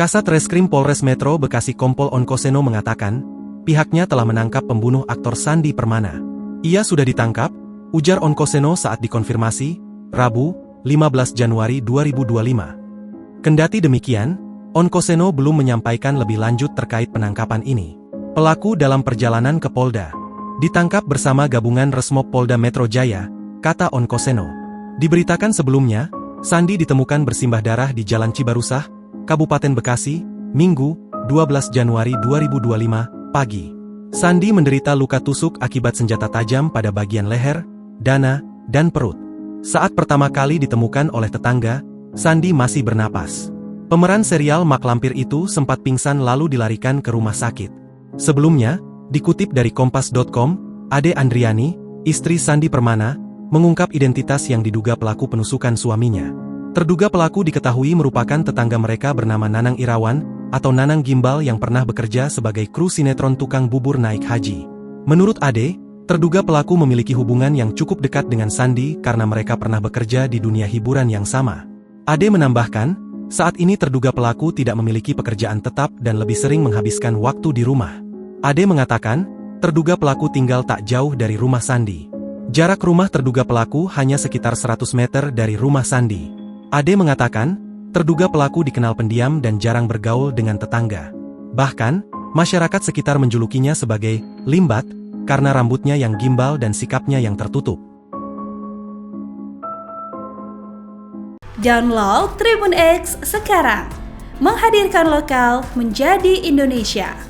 Kasat Reskrim Polres Metro Bekasi Kompol Onkoseno mengatakan, pihaknya telah menangkap pembunuh aktor Sandi Permana. Ia sudah ditangkap, ujar Onkoseno saat dikonfirmasi, Rabu, 15 Januari 2025. Kendati demikian, Onkoseno belum menyampaikan lebih lanjut terkait penangkapan ini. Pelaku dalam perjalanan ke Polda ditangkap bersama gabungan Resmob Polda Metro Jaya, kata Onkoseno. Diberitakan sebelumnya, Sandi ditemukan bersimbah darah di Jalan Cibarusah, Kabupaten Bekasi, Minggu, 12 Januari 2025, pagi. Sandi menderita luka tusuk akibat senjata tajam pada bagian leher, dada, dan perut. Saat pertama kali ditemukan oleh tetangga, Sandi masih bernapas. Pemeran serial Mak Lampir itu sempat pingsan lalu dilarikan ke rumah sakit. Sebelumnya, dikutip dari Kompas.com, Ade Andriani, istri Sandi Permana, mengungkap identitas yang diduga pelaku penusukan suaminya. Terduga pelaku diketahui merupakan tetangga mereka bernama Nanang Irawan, atau Nanang Gimbal yang pernah bekerja sebagai kru sinetron Tukang Bubur Naik Haji. Menurut Ade, terduga pelaku memiliki hubungan yang cukup dekat dengan Sandi karena mereka pernah bekerja di dunia hiburan yang sama. Ade menambahkan, saat ini terduga pelaku tidak memiliki pekerjaan tetap dan lebih sering menghabiskan waktu di rumah. Ade mengatakan, terduga pelaku tinggal tak jauh dari rumah Sandi. Jarak rumah terduga pelaku hanya sekitar 100 meter dari rumah Sandi. Ade mengatakan, terduga pelaku dikenal pendiam dan jarang bergaul dengan tetangga. Bahkan, masyarakat sekitar menjulukinya sebagai limbat karena rambutnya yang gimbal dan sikapnya yang tertutup. Download Tribun X sekarang, menghadirkan lokal menjadi Indonesia.